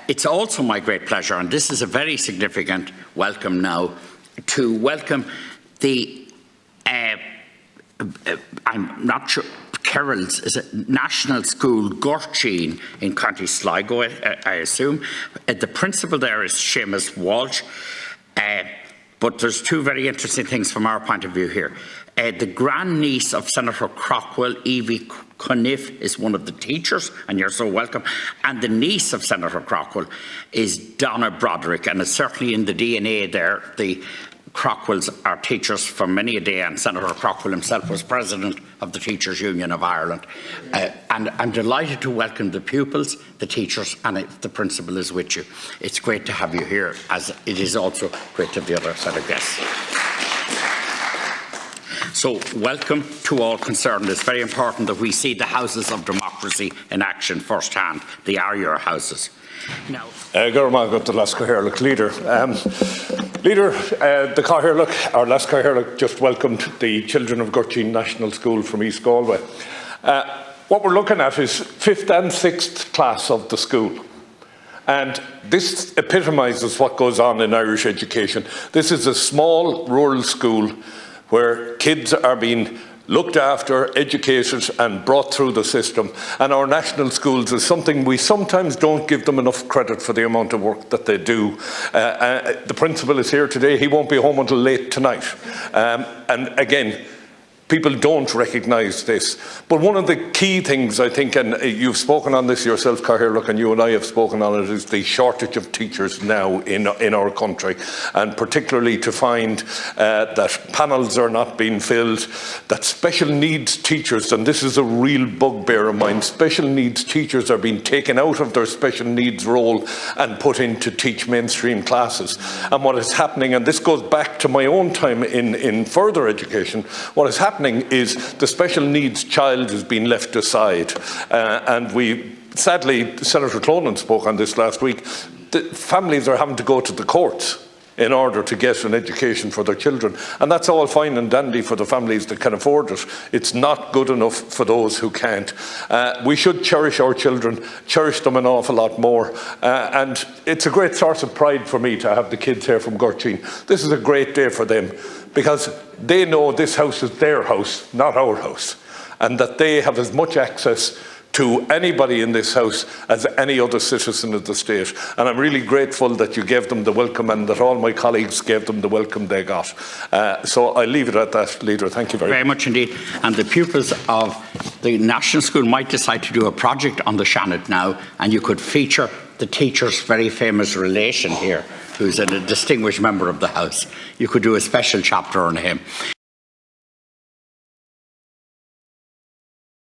It's also my great pleasure, and this is a very significant welcome now, to welcome the, I'm not sure, Carroll's is a national school, Gorcheen, in County Sligo, I assume. The principal there is Seamus Walsh. But there's two very interesting things from our point of view here. The grandniece of Senator Craughwell, Evie Cuniff, is one of the teachers, and you're so welcome. And the niece of Senator Craughwell is Donna Broderick, and it's certainly in the DNA there. The Craughwells are teachers for many a day, and Senator Craughwell himself was president of the Teachers Union of Ireland. And I'm delighted to welcome the pupils, the teachers, and the principal is with you. It's great to have you here, as it is also great to have the other set of guests. So welcome to all concerned. It's very important that we see the houses of democracy in action firsthand. They are your houses. Now, Leader, the Cathaoirleach, our last Cathaoirleach, just welcomed the children of Gorcheen National School from East Galway. What we're looking at is 5th and 6th class of the school. And this epitomises what goes on in Irish education. This is a small rural school where kids are being looked after, educated and brought through the system. And our national schools is something we sometimes don't give them enough credit for the amount of work that they do. The principal is here today. He won't be home until late tonight. And again, people don't recognise this. But one of the key things, I think, and you've spoken on this yourself, Cathaoirleach, and you and I have spoken on it, is the shortage of teachers now in our country. And particularly to find that panels are not being filled, that special needs teachers, and this is a real bugbear of mine, special needs teachers are being taken out of their special needs role and put in to teach mainstream classes. And what is happening, and this goes back to my own time in further education, what is happening is the special needs child is being left aside. And sadly, Senator Clonan spoke on this last week, the families are having to go to the courts in order to get an education for their children. And that's all fine and dandy for the families that can afford it. It's not good enough for those who can't. We should cherish our children, cherish them an awful lot more. And it's a great source of pride for me to have the kids here from Gorcheen. This is a great day for them, because they know this house is their house, not our house, and that they have as much access to anybody in this house as any other citizen of the state. And I'm really grateful that you gave them the welcome and that all my colleagues gave them the welcome they got. So I leave it at that, Leader. Thank you very much indeed. And the pupils of the National School might decide to do a project on the Shannon now, and you could feature the teacher's very famous relation here, who's a distinguished member of the House. You could do a special chapter on him.